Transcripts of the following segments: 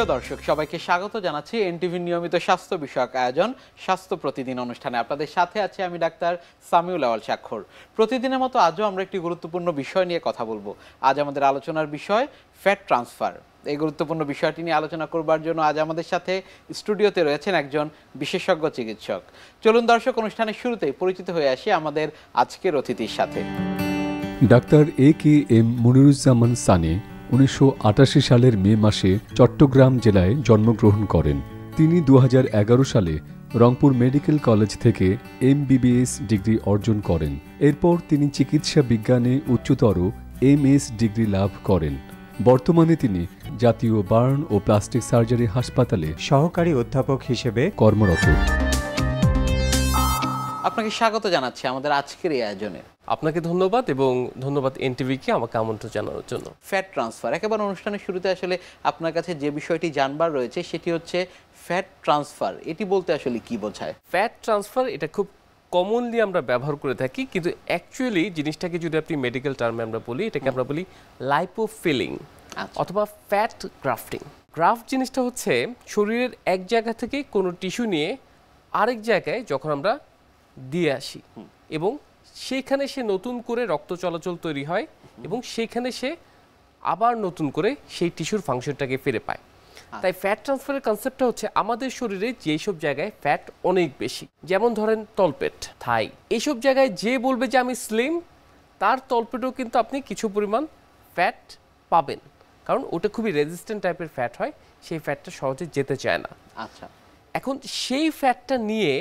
প্রিয় দর্শক সবাইকে স্বাগত জানাচ্ছি এনটিভি নিয়মিত স্বাস্থ্য বিষয়ক আয়োজন স্বাস্থ্য প্রতিদিন অনুষ্ঠানে। আপনাদের সাথে আছি আমি ডাক্তার সামিউল আওয়াল স্বাক্ষর। প্রতিদিনের মতো আজও আমরা একটি গুরুত্বপূর্ণ বিষয় নিয়ে কথা বলবো। আজ আমাদের আলোচনার বিষয় ফ্যাট ট্রান্সফার। এই গুরুত্বপূর্ণ বিষয়টি নিয়ে আলোচনা করবার জন্য আজ আমাদের সাথে স্টুডিওতে রয়েছেন একজন বিশেষজ্ঞ চিকিৎসক। চলুন দর্শক, অনুষ্ঠানের শুরুতেই পরিচিত হয়ে আসি আমাদের আজকের অতিথির সাথে। Doctor A K M. মনিরুজ্জামান সানি 1988 সালের মে মাসে চট্টগ্রাম জেলায় জন্মগ্রহণ করেন। তিনি 2011 সালে রংপুর মেডিকেল কলেজ থেকে MBBS ডিগ্রি অর্জন করেন। এরপর তিনি চিকিৎসা বিজ্ঞানে উচ্চতর MS ডিগ্রি লাভ করেন। বর্তমানে তিনি জাতীয় বার্ন ও প্লাস্টিক সার্জারি হাসপাতালে সহকারী অধ্যাপক হিসেবে কর্মরত। আপনাকে স্বাগত জানাচ্ছি আমাদের আজকের এই আয়োজনে। আপনাকে ধন্যবাদ এবং ধন্যবাদ এনটিভিকে আমাকে আমন্ত্রণ জানানোর জন্য। ফ্যাট ট্রান্সফার, একেবারে অনুষ্ঠানের শুরুতে আসলে আপনার কাছে যে বিষয়টি জানবার রয়েছে সেটি হচ্ছে ফ্যাট ট্রান্সফার। এটি বলতে আসলে কি বোঝায়? ফ্যাট ট্রান্সফার এটা খুব কমনলি আমরা ব্যবহার করে থাকি, কিন্তু অ্যাকচুয়ালি জিনিসটাকে যদি আপনি মেডিকেল টার্মে আমরা বলি, এটাকে আমরা বলি লাইপোফিলিং অথবা ফ্যাট গ্রাফটিং। গ্রাফট জিনিসটা হচ্ছে শরীরের এক জায়গা থেকে কোনো টিস্যু নিয়ে আরেক জায়গায় যখন আমরা দিয়ে আসি এবং সেইখানে সে নতুন করে রক্ত চলাচল তৈরি হয় এবং সেইখানে সে আবার নতুন করে সেই টিস্যুর ফাংশনটাকে ফিরে পায়। তাই ফ্যাট ট্রান্সফারের কনসেপ্টটা হচ্ছে আমাদের শরীরে যেসব জায়গায় ফ্যাট অনেক বেশি, যেমন ধরেন তলপেট, থাই, এইসব জায়গায় যে বলবে যে আমি স্লিম, তার তলপেটেও কিন্তু আপনি কিছু পরিমাণ ফ্যাট পাবেন, কারণ ওটা খুবই রেজিস্ট্যান্ট টাইপের ফ্যাট হয়, সেই ফ্যাটটা সহজে যেতে চায় না। আচ্ছা, এখন সেই ফ্যাটটা নিয়ে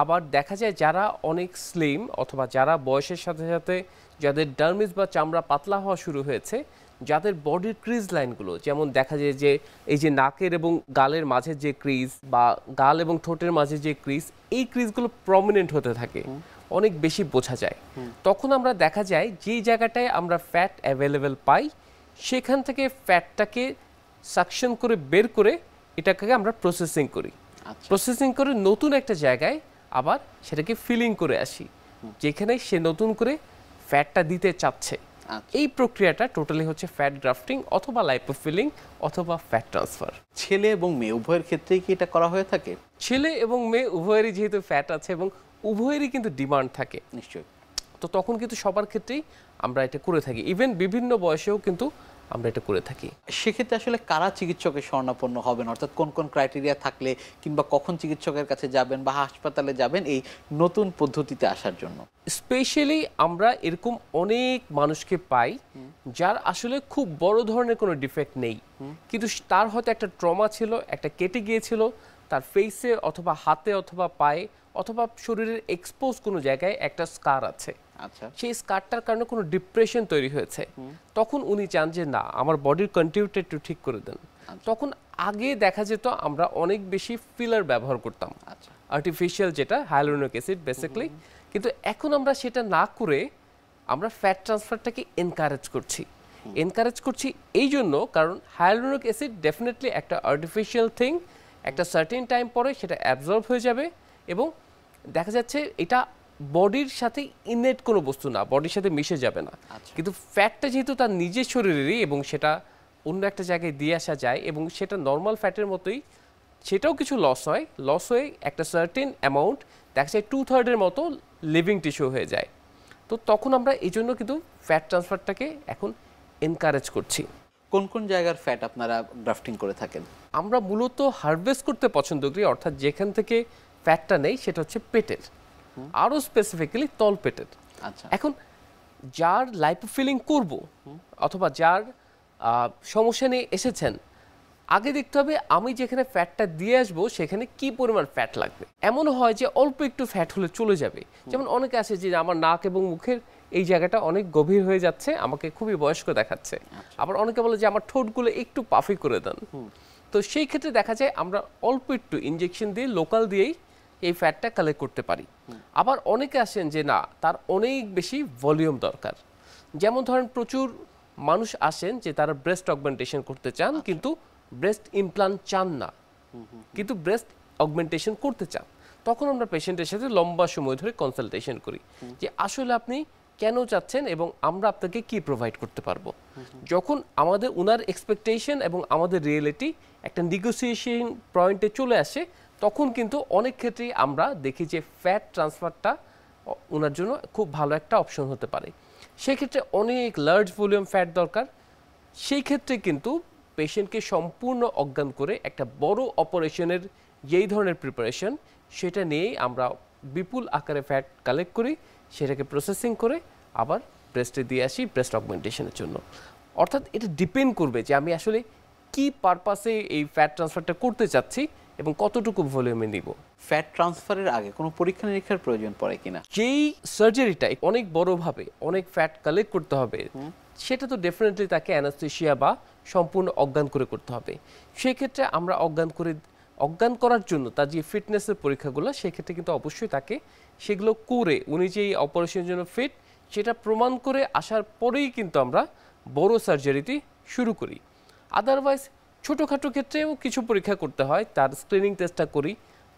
আবার দেখা যায় যারা অনেক স্লিম অথবা যারা বয়সের সাথে সাথে যাদের ডার্মিস বা চামড়া পাতলা হওয়া শুরু হয়েছে, যাদের বডির ক্রিজ লাইনগুলো, যেমন দেখা যায় যে এই যে নাকের এবং গালের মাঝে যে ক্রিজ বা গাল এবং ঠোঁটের মাঝে যে ক্রিজ, এই ক্রিজগুলো প্রমিনেন্ট হতে থাকে, অনেক বেশি বোঝা যায়। তখন আমরা দেখা যায় যেই জায়গাটায় আমরা ফ্যাট অ্যাভেলেবেল পাই সেখান থেকে ফ্যাটটাকে সাকশন করে বের করে এটাকে আমরা প্রসেসিং করি। প্রসেসিং করে নতুন একটা জায়গায় আবার সেটাকে ফিলিং করে আসি, যেখানে সে নতুন করে ফ্যাটটা দিতে চাচ্ছে। এই প্রক্রিয়াটা টোটালি হচ্ছে ফ্যাট গ্রাফটিং অথবা লাইপোফিলিং অথবা ফ্যাট ট্রান্সফার। ছেলে এবং মেয়ে উভয়ের ক্ষেত্রেই কি এটা করা হয়ে থাকে? ছেলে এবং মেয়ে উভয়েরই যেহেতু ফ্যাট আছে এবং উভয়েরই কিন্তু ডিমান্ড থাকে নিশ্চয়ই, তো তখন কিন্তু সবার ক্ষেত্রেই আমরা এটা করে থাকি, ইভেন বিভিন্ন বয়সেও কিন্তু আমরা এটা করে থাকি। সেক্ষেত্রে আসলে কারা চিকিৎসকের শরণাপন্ন হবেন, অর্থাৎ কোন কোন ক্রাইটেরিয়া থাকলে কিংবা কখন চিকিৎসকের কাছে যাবেন বা হাসপাতালে যাবেন এই নতুন পদ্ধতিতে আসার জন্য? স্পেশালি আমরা এরকম অনেক মানুষকে পাই যার আসলে খুব বড় ধরনের কোনো ডিফেক্ট নেই, কিন্তু তার হয়তো একটা ট্রমা ছিল, একটা কেটে গিয়েছিল তার ফেসে অথবা হাতে অথবা পায়ে অথবা শরীরের এক্সপোজ কোনো জায়গায় একটা স্কার আছে। আচ্ছা, সেই স্কারটার কারণে কোনো ডিপ্রেশন তৈরি হয়েছে, তখন উনি চান যে না, আমার বডির কন্টিনিউটি একটু ঠিক করে দেন। তখন আগে দেখা যেত আমরা অনেক বেশি ফিলার ব্যবহার করতাম, আর্টিফিশিয়াল, যেটা হাইয়ালুরোনিক অ্যাসিড বেসিক্যালি, কিন্তু এখন আমরা সেটা না করে আমরা ফ্যাট ট্রান্সফারটাকে এনকারেজ করছি এই জন্য, কারণ হাইয়ালুরোনিক অ্যাসিড ডেফিনেটলি একটা আর্টিফিশিয়াল থিং, একটা সার্টেন টাইম পরে সেটা অ্যাবজর্ব হয়ে যাবে এবং দেখা যাচ্ছে এটা বডির সাথে ইনেট কোনো বস্তু না, বডির সাথে মিশে যাবে না। কিন্তু ফ্যাটটা যেহেতু তার নিজের শরীরেরই এবং সেটা অন্য একটা জায়গায় দিয়ে আসা যায় এবং সেটা নর্মাল ফ্যাটের মতোই, সেটাও কিছু লস হয়ে একটা সার্টেন অ্যামাউন্ট দেখা যায় 2/3 মতো লিভিং টিস্যু হয়ে যায়। তো তখন আমরা এই জন্য কিন্তু ফ্যাট ট্রান্সফারটাকে এখন এনকারেজ করছি। কোন কোন জায়গার ফ্যাট আপনারা গ্রাফটিং করে থাকেন? আমরা মূলত হারভেস্ট করতে পছন্দ করি, অর্থাৎ যেখান থেকে ফ্যাটটা নেই সেটা হচ্ছে পেটের, আরও স্পেসিফিক্যালি তলপেটের। আচ্ছা, এখন যার লাইপোফিলিং করব অথবা যার সমস্যা নিয়ে এসেছেন, আগে দেখতে হবে আমি যেখানে ফ্যাটটা দিয়ে আসবো সেখানে কি পরিমাণ ফ্যাট লাগবে। এমন হয় যে অল্প একটু ফ্যাট হলে চলে যাবে, যেমন অনেকে আছে যে আমার নাক এবং মুখের এই জায়গাটা অনেক গভীর হয়ে যাচ্ছে, আমাকে খুবই বয়স্ক দেখাচ্ছে। আবার অনেকে বলে যে আমার ঠোঁটগুলো একটু পাফি করে দেন। তো সেই ক্ষেত্রে দেখা যায় আমরা অল্প একটু ইনজেকশন দিয়ে, লোকাল দিয়েই এই ফ্যাটটা কালেক্ট করতে পারি। আবার অনেকে আসেন যে না, তার অনেক বেশি ভলিউম দরকার, যেমন ধরেন প্রচুর মানুষ আসেন যে তারা ব্রেস্ট অগমেন্টেশন করতে চান কিন্তু ব্রেস্ট ইমপ্লান্ট চান না, কিন্তু ব্রেস্ট অগমেন্টেশন করতে চান। তখন আমরা পেশেন্টের সাথে লম্বা সময় ধরে কনসালটেশন করি যে আসলে আপনি কেন চাচ্ছেন এবং আমরা আপনাকে কি প্রোভাইড করতে পারবো। যখন আমাদের ওনার এক্সপেকটেশন এবং আমাদের রিয়েলিটি একটা নেগোসিয়েশন পয়েন্টে চলে আসে, তখন কিন্তু অনেক ক্ষেত্রেই আমরা দেখি যে ফ্যাট ট্রান্সফারটা ওনার জন্য খুব ভালো একটা অপশন হতে পারে। সেক্ষেত্রে অনেক লার্জ ভলিউম ফ্যাট দরকার, সেই ক্ষেত্রে কিন্তু পেশেন্টকে সম্পূর্ণ অজ্ঞান করে একটা বড় অপারেশনের যেই ধরনের প্রিপারেশন, সেটা নিয়েই আমরা বিপুল আকারে ফ্যাট কালেক্ট করি, সেটাকে প্রসেসিং করে আবার ব্রেস্টে দিয়ে আসি ব্রেস্ট অগমেন্টেশনের জন্য। অর্থাৎ এটা ডিপেন্ড করবে যে আমি আসলে কি পারপাসে এই ফ্যাট ট্রান্সফারটা করতে চাচ্ছি এবং কতটুকু ভলিউমে নিব। ফ্যাট ট্রান্সফারের আগে কোনো পরীক্ষা নিরীক্ষার প্রয়োজন পড়ে কিনা? যেই সার্জারিটা অনেক বড়ভাবে অনেক ফ্যাট কালেক্ট করতে হবে, সেটা তো ডেফিনেটলি তাকে অ্যানাস্থেসিয়া বা সম্পূর্ণ অজ্ঞান করে করতে হবে। সেক্ষেত্রে আমরা অজ্ঞান করার জন্য তার যে ফিটনেসের পরীক্ষাগুলো, সেক্ষেত্রে কিন্তু অবশ্যই তাকে সেগুলো করে উনি যেই অপারেশনের জন্য ফিট সেটা প্রমাণ করে আসার পরেই কিন্তু আমরা বড় সার্জারিটি শুরু করি। আদারওয়াইজ ছোটোখাটো ক্ষেত্রেও কিছু পরীক্ষা করতে হয়, তার স্ক্রিনিং টেস্টটা করি,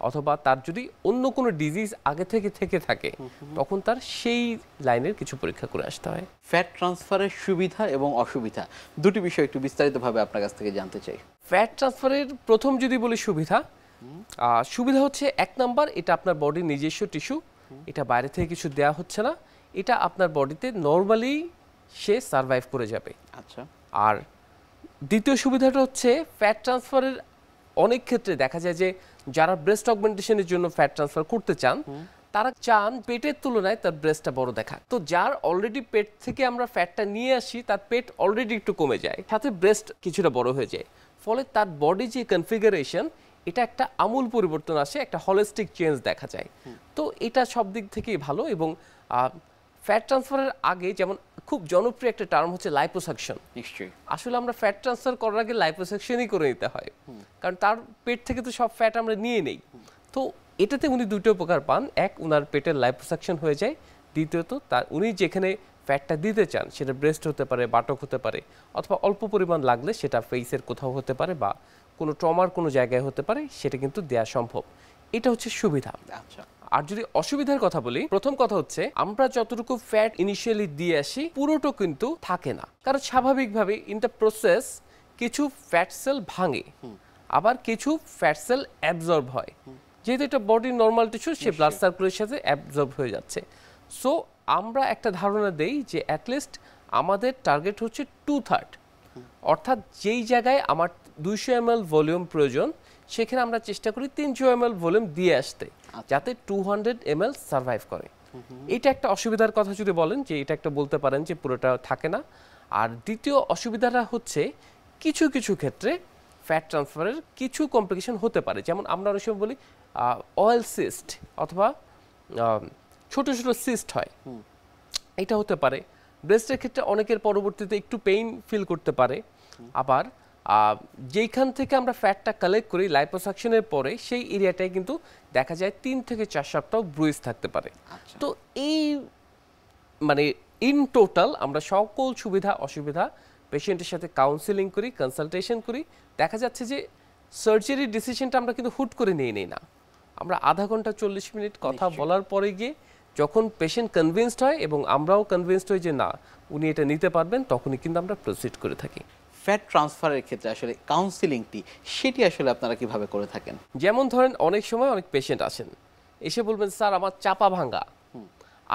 অথবা তার যদি অন্য কোনো ডিজিজ আগে থেকে থাকে তখন তার সেই লাইনের কিছু পরীক্ষা করে আসতে হয়। ফ্যাট ট্রান্সফারের সুবিধা এবং অসুবিধা দুটি বিষয় একটু বিস্তারিতভাবে আপনার কাছ থেকে জানতে চাই। ফ্যাট ট্রান্সফারের প্রথম যদি বলি সুবিধা হচ্ছে, এক নাম্বার, এটা আপনার বডির নিজস্ব টিস্যু, এটা বাইরে থেকে কিছু দেওয়া হচ্ছে না, এটা আপনার বডিতে নর্মালি সে সারভাইভ করে যাবে। আচ্ছা। আর দ্বিতীয় সুবিধাটা হচ্ছে ফ্যাট ট্রান্সফারের অনেক ক্ষেত্রে দেখা যায় যে যারা ব্রেস্ট অগমেন্টেশনের জন্য ফ্যাট ট্রান্সফার করতে চান, তারা চান পেটের তুলনায় তার ব্রেস্টটা বড় দেখা। তো যার অলরেডি পেট থেকে আমরা ফ্যাটটা নিয়ে আসি, তার পেট অলরেডি একটু কমে যায়, সাথে ব্রেস্ট কিছুটা বড় হয়ে যায়, ফলে তার বডি যে কনফিগারেশন, এটা একটা আমূল পরিবর্তন আসে, একটা হলিস্টিক চেঞ্জ দেখা যায়। তো এটা সব দিক থেকেই ভালো। এবং ফ্যাট ট্রান্সফারের আগে যেমন খুব জনপ্রিয় একটা টার্ম হচ্ছে লাইপোসাকশন। নিশ্চয়ই। আসলে আমরা ফ্যাট ট্রান্সফার করার আগে লাইপোসাকশনই করে নিতে হয়, কারণ তার পেট থেকে তো সব ফ্যাট আমরা নিয়ে নেই। তো এটাতে উনি দুটো উপকার পান, এক, উনার পেটের লাইপোসাকশন হয়ে যায়, দ্বিতীয়ত উনি যেখানে ফ্যাটটা দিতে চান সেটা ব্রেস্ট হতে পারে, বাটক হতে পারে, অথবা অল্প পরিমাণ লাগলে সেটা ফেসের কোথাও হতে পারে বা কোনো ট্রমার কোনো জায়গায় হতে পারে, সেটা কিন্তু দেয়া সম্ভব। এটা হচ্ছে সুবিধা। আচ্ছা। আর যদি অসুবিধার কথা বলি, প্রথম কথা হচ্ছে আমরা যতটুকু ফ্যাট ইনিশিয়ালি দিয়ে আসি পুরোটা কিন্তু থাকে না, কারণ স্বাভাবিকভাবে ইন দ্য প্রসেস কিছু ফ্যাট সেল ভাঙে, আবার কিছু ফ্যাট সেল অ্যাবজর্ব হয়। যেহেতু এটা বডির নর্মাল টিস্যু, সে ব্লাড সার্কুলেশনের সাথে অ্যাবজর্ব হয়ে যাচ্ছে। সো আমরা একটা ধারণা দেই যে অ্যাটলিস্ট আমাদের টার্গেট হচ্ছে 2/3, অর্থাৎ যেই জায়গায় আমার 200 ml ভলিউম প্রয়োজন, সেখানে আমরা চেষ্টা করি 300 ml ভলিউম দিয়ে আসতে, যাতে 200 ml সার্ভাইভ করে। এটা একটা অসুবিধার কথা যদি বলেন, যে এটা একটা বলতে পারেন যে পুরোটা থাকে না। আর দ্বিতীয় অসুবিধাটা হচ্ছে কিছু কিছু ক্ষেত্রে ফ্যাট ট্রান্সফারের কিছু কমপ্লিকেশন হতে পারে, যেমন আমরা অনেক সময় বলি অয়েল সিস্ট অথবা ছোট ছোট সিস্ট হয়, এটা হতে পারে। ব্রেস্টের ক্ষেত্রে অনেকের পরবর্তীতে একটু পেইন ফিল করতে পারে। আবার যেইখান থেকে আমরা ফ্যাটটা কালেক্ট করি লাইপোসাকশনের পরে, সেই এরিয়াটায় কিন্তু দেখা যায় 3 থেকে 4 সপ্তাহ ব্রুইজ থাকতে পারে। তো এই মানে ইন টোটাল আমরা সকল সুবিধা অসুবিধা পেশেন্টের সাথে কাউন্সেলিং করি, কনসালটেশন করি। দেখা যাচ্ছে যে সার্জারির ডিসিশনটা আমরা কিন্তু হুট করে নিয়ে নেই না, আমরা আধা ঘন্টা 40 মিনিট কথা বলার পরে গিয়ে যখন পেশেন্ট কনভিন্সড হয় এবং আমরাও কনভিন্সড হই যে না উনি এটা নিতে পারবেন, তখনই কিন্তু আমরা প্রসিড করে থাকি। ফ্যাট ট্রান্সফারের ক্ষেত্রে আসলে কাউন্সিলিংটি সেটি আসলে আপনারা কিভাবে করে থাকেন? যেমন ধরেন অনেক সময় অনেক পেশেন্ট আসেন, এসে বলবেন স্যার আমার চাপা ভাঙা।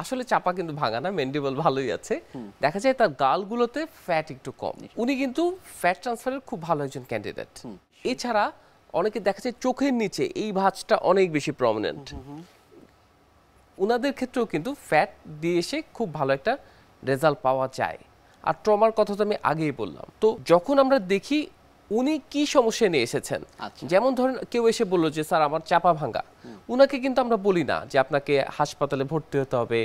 আসলে চাপা কিন্তু ভাঙা না, মেন্ডিবল ভালোই আছে, দেখা যায় তার গালগুলোতে ফ্যাট একটু কম। উনি কিন্তু ফ্যাট ট্রান্সফারের খুব ভালো একজন ক্যান্ডিডেট। এছাড়া অনেকে দেখা যায় চোখের নিচে এই ভাঁজটা অনেক বেশি প্রমিনেন্ট, উনাদের ক্ষেত্রেও কিন্তু ফ্যাট দিয়ে এসে খুব ভালো একটা রেজাল্ট পাওয়া যায়। আর ট্রমার কথা তো আমি আগেই বললাম। তো যখন আমরা দেখি উনি কি সমস্যা নিয়ে এসেছেন, যেমন ধরেন কেউ এসে বললো যে স্যার আমার চাপা ভাঙা, উনাকে কিন্তু আমরা বলি না যে আপনাকে হাসপাতালে ভর্তি হতে হবে,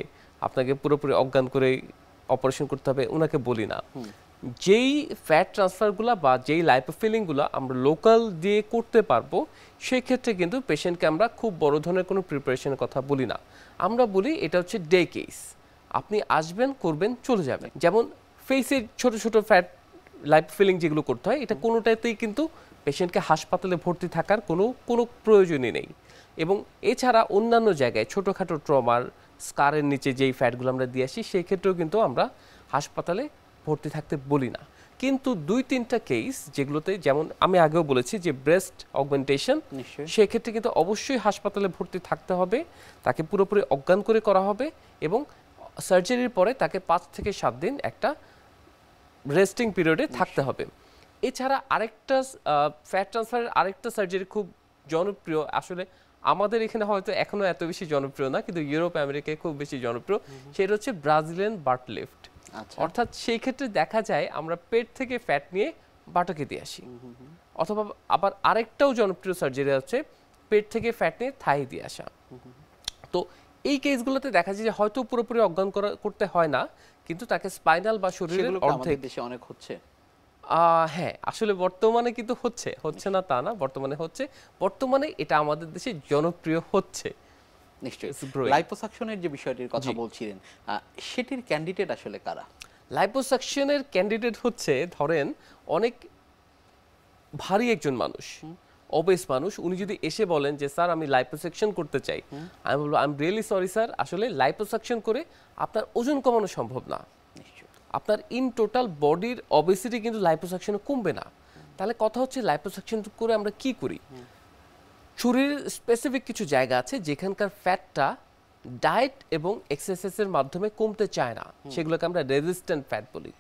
আপনাকে পুরোপুরি অজ্ঞান করে অপারেশন করতে হবে, উনাকে বলি না। যেই ফ্যাট ট্রান্সফারগুলো বা যেই লাইপোফিলিংগুলো আমরা লোকাল দিয়ে করতে পারবো, সেই ক্ষেত্রে কিন্তু পেশেন্টকে আমরা খুব বড় ধরনের কোনো প্রিপারেশনের কথা বলি না। আমরা বলি এটা হচ্ছে ডে কেস, আপনি আসবেন, করবেন, চলে যাবেন। যেমন ফেসের ছোট ছোট ফ্যাট লাইপোফিলিং যেগুলো করতে হয়, এটা কোনোটাতেই কিন্তু পেশেন্টকে হাসপাতালে ভর্তি থাকার কোনো প্রয়োজনই নেই। এবং এছাড়া অন্যান্য জায়গায় ছোটোখাটো ট্রমার, স্কারের নিচে যেই ফ্যাটগুলো আমরা দিয়ে আসি সেই ক্ষেত্রেও কিন্তু আমরা হাসপাতালে ভর্তি থাকতে বলি না। কিন্তু 2-3টা কেস যেগুলোতে, যেমন আমি আগেও বলেছি যে ব্রেস্ট অগমেন্টেশন, সেক্ষেত্রে কিন্তু অবশ্যই হাসপাতালে ভর্তি থাকতে হবে, তাকে পুরোপুরি অজ্ঞান করে করা হবে এবং সার্জারির পরে তাকে 5 থেকে 7 দিন একটা রেস্টিং পিরিয়ডে থাকতে হবে। এছাড়া আরেকটা ফ্যাট ট্রান্সফারের আরেকটা সার্জারি খুব জনপ্রিয়, আসলে আমাদের এখানে হয়তো এখনো এত বেশি জনপ্রিয় না, কিন্তু ইউরোপ আমেরিকায় খুব বেশি জনপ্রিয়, সেটা হচ্ছে ব্রাজিলিয়ান বাট লিফট। অর্থাৎ সেই ক্ষেত্রে দেখা যায় আমরা পেট থেকে ফ্যাট নিয়ে বাটকে দিয়ে আসি, অথবা আবার আরেকটাও জনপ্রিয় সার্জারি হচ্ছে পেট থেকে ফ্যাট নিয়ে থাই দিয়ে আসা। তো এই কেসগুলোতে দেখা যায় যে হয়তো পুরোপুরি অজ্ঞান করতে হয় না, কিন্তু তাকে স্পাইনাল বা শরীরের অর্ধেক দেশে অনেক হচ্ছে। হ্যাঁ, আসলে বর্তমানে কিন্তু হচ্ছে না তা না, বর্তমানে এটা আমাদের দেশে জনপ্রিয় হচ্ছে। নিশ্চয়ই। লাইপোসাকশনের যে বিষয়টির কথা বলছিলেন, সেটির ক্যান্ডিডেট আসলে কারা? লাইপোসাকশনের ক্যান্ডিডেট হচ্ছে, ধরেন অনেক ভারী একজন মানুষ, ওবেস মানুষ, উনি যদি এসে বলেন যে স্যার আমি লাইপোসাকশন করতে চাই, আমি বলবো I am really sorry sir, আসলে লাইপোসাকশন করে আপনার ওজন কমানো সম্ভব না। আপনার ইন টোটাল বডির অবেসিটি কিন্তু লাইপোসাকশনে কমবে না। তাহলে কথা হচ্ছে লাইপোসাকশন করে আমরা কি করি? শরীরের স্পেসিফিক কিছু জায়গা আছে যেখানকার ফ্যাটটা ডায়েট এবং এক্সারসাইজের মাধ্যমে কমতে চায় না, সেগুলোকে আমরা রেজিস্ট্যান্ট ফ্যাট বলি।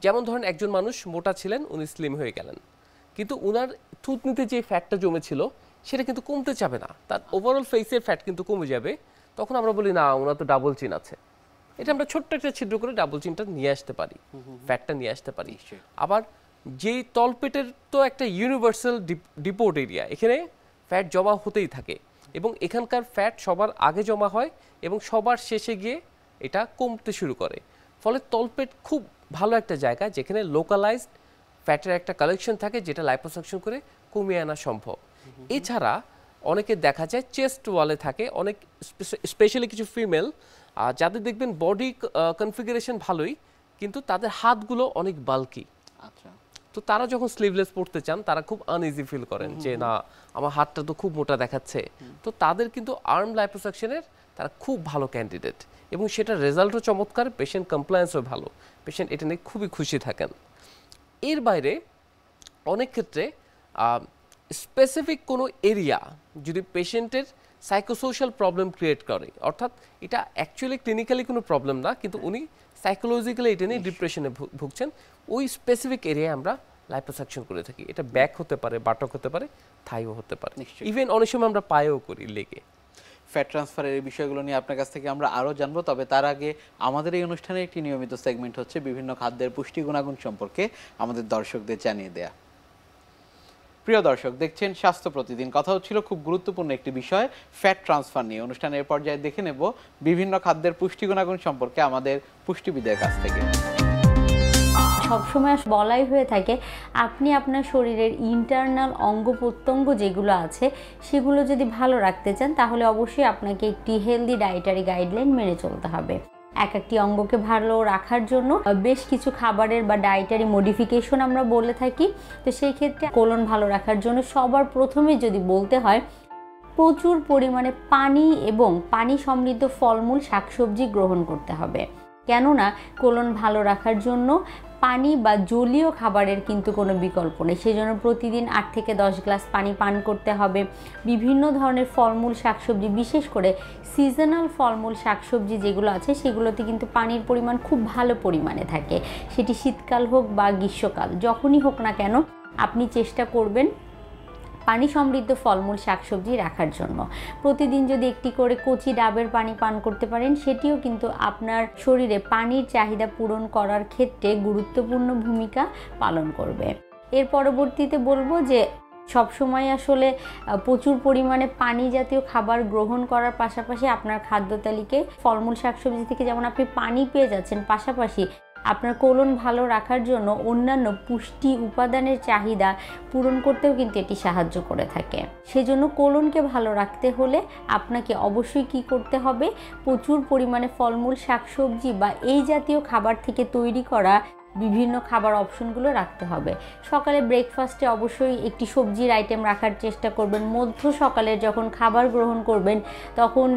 যেমন ধরেন একজন মানুষ মোটা ছিলেন, উনি স্লিম হয়ে গেলেন, কিন্তু উনার থুতনিতে যে ফ্যাটটা জমেছিল সেটা কিন্তু কমতে চাবে না, তার ওভারঅল ফেসের ফ্যাট কিন্তু কমে যাবে। তখন আমরা বলি না, ওনার তো ডাবল চিন আছে, এটা আমরা ছোট্ট একটা ছিদ্র করে ডাবল চিনটা নিয়ে আসতে পারি, ফ্যাটটা নিয়ে আসতে পারি। আবার যেই তলপেটের তো একটা ইউনিভার্সাল ডিপোর্ট এরিয়া, এখানে ফ্যাট জমা হতেই থাকে এবং এখানকার ফ্যাট সবার আগে জমা হয় এবং সবার শেষে গিয়ে এটা কমতে শুরু করে। ফলে তলপেট খুব ভালো একটা জায়গা যেখানে লোকালাইজড ফ্যাটের একটা কালেকশন থাকে, যেটা লাইপোসাকশন করে কমিয়ে আনা সম্ভব। এছাড়া অনেকে দেখা যায় চেস্ট ওয়ালে থাকে, অনেক স্পেশালি কিছু ফিমেল যাদের দেখবেন বডি কনফিগারেশন ভালোই, কিন্তু তাদের হাতগুলো অনেক বাল্কি। আচ্ছা, তো তারা যখন স্লিভলেস পড়তে চান তারা খুব আনইজি ফিল করেন যে না, আমার হাতটা তো খুব মোটা দেখাচ্ছে। তো তাদের কিন্তু আর্ম লাইপোসাকশনের তারা খুব ভালো ক্যান্ডিডেট এবং সেটার রেজাল্টও চমৎকার, পেশেন্ট কমপ্লায়েন্সও ভালো, পেশেন্ট এটা নিয়ে খুবই খুশি থাকেন। এর বাইরে অনেক ক্ষেত্রে স্পেসিফিক কোনো এরিয়া যদি পেশেন্টের সাইকোসোশ্যাল প্রবলেম ক্রিয়েট করে, অর্থাৎ এটা অ্যাকচুয়ালি ক্লিনিক্যালি কোনো প্রবলেম না, কিন্তু উনি সাইকোলজিক্যালি এটা নিয়ে ডিপ্রেশনে ভুগছেন, ওই স্পেসিফিক এরিয়ায় আমরা লাইপোসাকশন করে থাকি। এটা ব্যাক হতে পারে, বাটক হতে পারে, থাইও হতে পারে, ইভেন অনেক সময় আমরা পায়েও করি লেগে। ফ্যাট ট্রান্সফারের এই বিষয়গুলো নিয়ে আপনার কাছ থেকে আমরা আরও জানবো, তবে তার আগে আমাদের এই অনুষ্ঠানে একটি নিয়মিত সেগমেন্ট হচ্ছে বিভিন্ন খাদ্যের পুষ্টি গুণাগুণ সম্পর্কে আমাদের দর্শকদের জানিয়ে দেয়া। প্রিয় দর্শক, দেখছেন স্বাস্থ্য প্রতিদিন। কথা হচ্ছিল খুব গুরুত্বপূর্ণ একটি বিষয়, ফ্যাট ট্রান্সফার নিয়ে। অনুষ্ঠানের পর্যায়ে দেখে নেব বিভিন্ন খাদ্যের পুষ্টি গুণাগুণ সম্পর্কে আমাদের পুষ্টিবিদের কাছ থেকে। সবসময় বলাই হয়ে থাকে আপনি আপনার শরীরের ইন্টারনাল অঙ্গ প্রত্যঙ্গ যেগুলো আছে সেগুলো যদি ভালো রাখতে চান, তাহলে অবশ্যই আপনাকে একটি হেলদি ডায়েটারি গাইডলাইন মেনে চলতে হবে। এক একটি অঙ্গকে ভালো রাখার জন্য বেশ কিছু খাবারের বা ডায়েটারি মডিফিকেশন আমরা বলে থাকি। তো সেই ক্ষেত্রে কোলন ভালো রাখার জন্য সবার প্রথমে যদি বলতে হয়, প্রচুর পরিমাণে পানি এবং পানি সমৃদ্ধ ফলমূল শাকসবজি গ্রহণ করতে হবে। কেননা কোলন ভালো রাখার জন্য পানি বা জলীয় খাবারের কিন্তু কোনো বিকল্প নেই। সেই জন্য প্রতিদিন 8 থেকে 10 গ্লাস পানি পান করতে হবে। বিভিন্ন ধরনের ফলমূল শাকসবজি, বিশেষ করে সিজনাল ফলমূল শাকসবজি যেগুলো আছে সেগুলোতে কিন্তু পানির পরিমাণ খুব ভালো পরিমাণে থাকে। সেটি শীতকাল হোক বা গ্রীষ্মকাল, যখনই হোক না কেন আপনি চেষ্টা করবেন পানি সমৃদ্ধ ফলমূল শাকসবজি রাখার জন্য। প্রতিদিন যদি একটি করে কচি ডাবের পানি পান করতে পারেন, সেটিও কিন্তু আপনার শরীরে পানির চাহিদা পূরণ করার ক্ষেত্রে গুরুত্বপূর্ণ ভূমিকা পালন করবে। এর পরবর্তীতে বলবো যে সবসময় আসলে প্রচুর পরিমাণে পানি জাতীয় খাবার গ্রহণ করার পাশাপাশি আপনার খাদ্য তালিকায় ফলমূল শাকসবজি থেকে যেমন আপনি পানি পেয়ে যাচ্ছেন, পাশাপাশি আপনার কোলন ভালো রাখার জন্য অন্যান্য পুষ্টি উপাদানের চাহিদা পূরণ করতেও কিন্তু এটি সাহায্য করে থাকে। সেজন্য কোলনকে ভালো রাখতে হলে আপনাকে অবশ্যই কি করতে হবে, প্রচুর পরিমাণে ফলমূল শাকসবজি বা এই জাতীয় খাবার থেকে তৈরি করা বিভিন্ন খাবার অপশনগুলো রাখতে হবে। সকালে ব্রেকফাস্টে অবশ্যই একটি সবজির আইটেম রাখার চেষ্টা করবেন। মধ্য সকালে যখন খাবার গ্রহণ করবেন তখন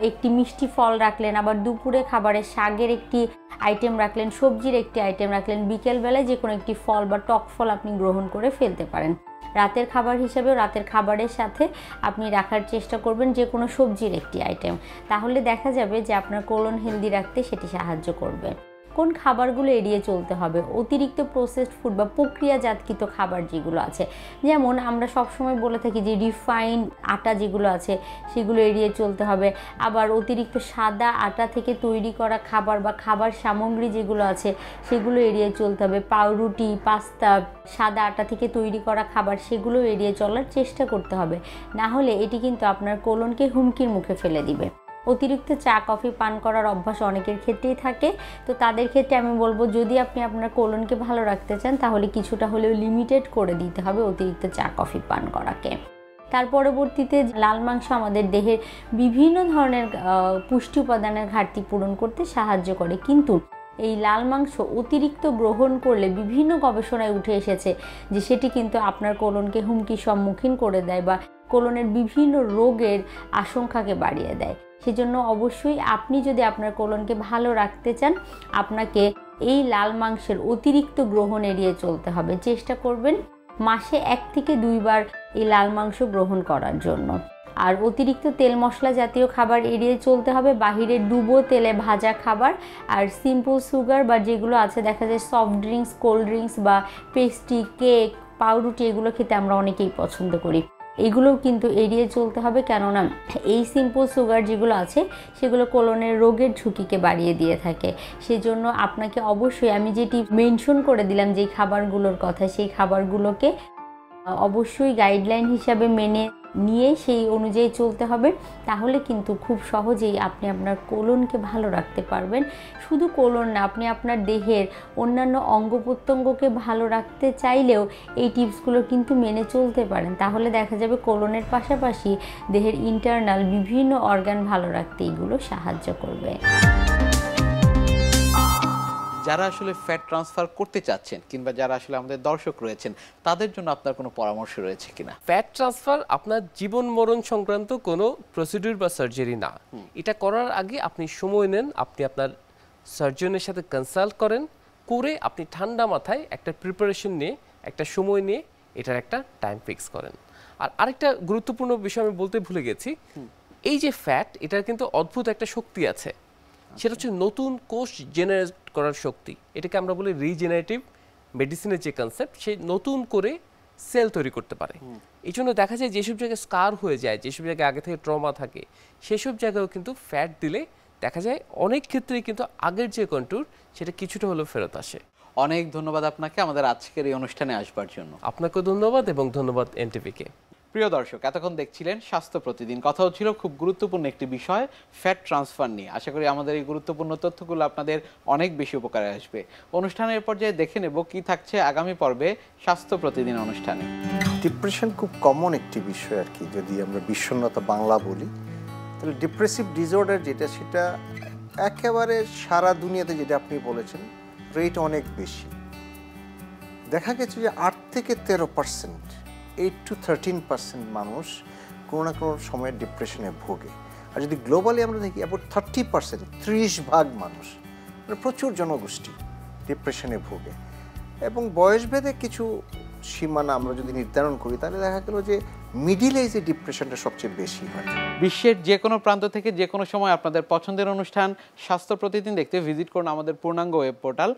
একটি মিষ্টি ফল রাখলেন, আবার দুপুরে খাবারে শাকের একটি আইটেম রাখলেন, সবজির একটি আইটেম রাখলেন, বিকেলবেলায় যে কোনো একটি ফল বা টক ফল আপনি গ্রহণ করে ফেলতে পারেন। রাতের খাবার হিসেবে রাতের খাবারের সাথে আপনি রাখার চেষ্টা করবেন যে কোনো সবজির একটি আইটেম। তাহলে দেখা যাবে যে আপনার কোলন হেলদি রাখতে সেটি সাহায্য করবে। কোন খাবারগুলো এড়িয়ে চলতে হবে? অতিরিক্ত প্রসেসড ফুড বা প্রক্রিয়াজাতকৃত খাবার যেগুলো আছে, যেমন আমরা সবসময় বলে থাকি যে রিফাইন্ড আটা যেগুলো আছে সেগুলো এড়িয়ে চলতে হবে। আবার অতিরিক্ত সাদা আটা থেকে তৈরি করা খাবার বা খাবার সামগ্রী যেগুলো আছে সেগুলো এড়িয়ে চলতে হবে। পাউরুটি, পাস্তা, সাদা আটা থেকে তৈরি করা খাবার সেগুলো এড়িয়ে চলার চেষ্টা করতে হবে, না হলে এটি কিন্তু আপনার কোলনকে হুমকির মুখে ফেলে দিবে। অতিরিক্ত চা কফি পান করার অভ্যাস অনেকের ক্ষেত্রেই থাকে, তো তাদের ক্ষেত্রে আমি বলবো যদি আপনি আপনার কোলনকে ভালো রাখতে চান তাহলে কিছুটা হলেও লিমিটেড করে দিতে হবে অতিরিক্ত চা কফি পান করাকে। তার পরবর্তীতে লাল মাংস আমাদের দেহের বিভিন্ন ধরনের পুষ্টি উপাদানের ঘাটতি পূরণ করতে সাহায্য করে, কিন্তু এই লাল মাংস অতিরিক্ত গ্রহণ করলে বিভিন্ন গবেষণায় উঠে এসেছে যে সেটি কিন্তু আপনার কোলনকে হুমকির সম্মুখীন করে দেয় বা কোলনের বিভিন্ন রোগের আশঙ্কাকে বাড়িয়ে দেয়। সেজন্য অবশ্যই আপনি যদি আপনার কোলনকে ভালো রাখতে চান আপনাকে এই লাল মাংসের অতিরিক্ত গ্রহণ এড়িয়ে চলতে হবে। চেষ্টা করবেন মাসে 1 থেকে 2 বার এই লাল মাংস গ্রহণ করার জন্য। আর অতিরিক্ত তেল মশলা জাতীয় খাবার এড়িয়ে চলতে হবে, বাহিরে ডুবো তেলে ভাজা খাবার আর সিম্পল সুগার বা যেগুলো আছে দেখা যায় সফট ড্রিঙ্কস, কোল্ড ড্রিঙ্কস বা পেস্ট্রি, কেক, পাউরুটি এগুলো খেতে আমরা অনেকেই পছন্দ করি, এগুলোও কিন্তু এড়িয়ে চলতে হবে। কেননা এই সিম্পল সুগার যেগুলো আছে সেগুলো কোলনের রোগের ঝুঁকিকে বাড়িয়ে দিয়ে থাকে। সেজন্য আপনাকে অবশ্যই আমি যেটি মেনশন করে দিলাম যেই খাবারগুলোর কথা, সেই খাবারগুলোকে অবশ্যই গাইডলাইন হিসাবে মেনে নিয়ে সেই অনুযায়ী চলতে হবে। তাহলে কিন্তু খুব সহজেই আপনি আপনার কোলনকে ভালো রাখতে পারবেন। শুধু কোলন না, আপনি আপনার দেহের অন্যান্য অঙ্গ প্রত্যঙ্গকে ভালো রাখতে চাইলেও এই টিপসগুলো কিন্তু মেনে চলতে পারেন। তাহলে দেখা যাবে কোলনের পাশাপাশি দেহের ইন্টারনাল বিভিন্ন অর্গান ভালো রাখতে এগুলো সাহায্য করবে। যারা আসলে ফ্যাট ট্রান্সফার করতে চাচ্ছেন কিংবা যারা আসলে আমাদের দর্শক রয়েছেন তাদের জন্য আপনার কোনো পরামর্শ রয়েছে কিনা? ফ্যাট ট্রান্সফার আপনার জীবন মরণ সংক্রান্ত কোনো প্রসিডিউর বা সার্জারি না। এটা করার আগে আপনি সময় নেন, আপনি আপনার সার্জনের সাথে কনসাল্ট করেন, করে আপনি ঠান্ডা মাথায় একটা প্রিপারেশন নিয়ে একটা সময় নিয়ে এটার একটা টাইম ফিক্স করেন। আর আরেকটা গুরুত্বপূর্ণ বিষয় আমি বলতে ভুলে গেছি, এই যে ফ্যাট এটার কিন্তু অদ্ভুত একটা শক্তি আছে, সেটা হচ্ছে নতুন কোষ জেনারেট করার শক্তি। এটাকে আমরা বলি রিজেনারেটিভ মেডিসিনের যে কনসেপ্ট, সে নতুন করে সেল তৈরি করতে পারে। এই জন্য দেখা যায় যেসব জায়গায় স্কার হয়ে যায়, যেসব জায়গায় আগে থেকে ট্রমা থাকে, সেসব জায়গায়ও কিন্তু ফ্যাট দিলে দেখা যায় অনেক ক্ষেত্রেই কিন্তু আগের যে কন্ট্যুর সেটা কিছুটা হলেও ফেরত আসে। অনেক ধন্যবাদ আপনাকে আমাদের আজকের এই অনুষ্ঠানে আসবার জন্য। আপনাকেও ধন্যবাদ এবং ধন্যবাদ এনটিভিকে। প্রিয় দর্শক, এতক্ষণ দেখছিলেন স্বাস্থ্য প্রতিদিন। কথা হচ্ছিল খুব গুরুত্বপূর্ণ একটি বিষয়, ফ্যাট ট্রান্সফার নিয়ে। আশা করি আমাদের এই গুরুত্বপূর্ণ তথ্যগুলো আপনাদের অনেক বেশি উপকারে আসবে। অনুষ্ঠানের পর্যায়ে দেখে নেব কি থাকছে আগামী পর্বে স্বাস্থ্য প্রতিদিন অনুষ্ঠানে। ডিপ্রেশন খুব কমন একটি বিষয় আর কি, যদি আমরা বিষণ্ণতা বাংলা বলি, তাহলে ডিপ্রেসিভ ডিসঅর্ডার যেটা সেটা একেবারে সারা দুনিয়াতে যেটা আপনি বলেছেন রেট অনেক বেশি। দেখা গেছে যে 8 থেকে 13%, 8 to 13% মানুষ কোনো না কোনো সময় ডিপ্রেশনে ভোগে। আর যদি গ্লোবালি আমরা দেখি অ্যাবাউট 30%, 30% মানুষ, মানে প্রচুর জনগোষ্ঠী ডিপ্রেশনে ভোগে। এবং বয়সভেদে কিছু সীমানা আমরা যদি নির্ধারণ করি তাহলে দেখা গেল যে মিডিল এজে ডিপ্রেশনটা সবচেয়ে বেশি হয়। বিশ্বের যে কোনো প্রান্ত থেকে যে কোনো সময় আপনাদের পছন্দের অনুষ্ঠান স্বাস্থ্য প্রতিদিন দেখতে ভিজিট করুন আমাদের পূর্ণাঙ্গ ওয়েব পোর্টাল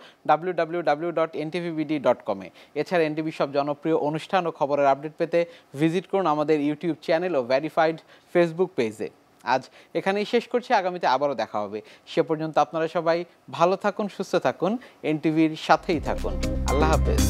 www.ntvbd.com। এছাড়া এনটিভি সব জনপ্রিয় অনুষ্ঠান ও খবরের আপডেট পেতে ভিজিট করুন আমাদের ইউটিউব চ্যানেল ও ভেরিফাইড ফেসবুক পেজে। আজ এখানেই শেষ করছি, আগামীতে আবারও দেখা হবে। সে পর্যন্ত আপনারা সবাই ভালো থাকুন, সুস্থ থাকুন, এনটিভির সাথেই থাকুন। আল্লাহ হাফেজ।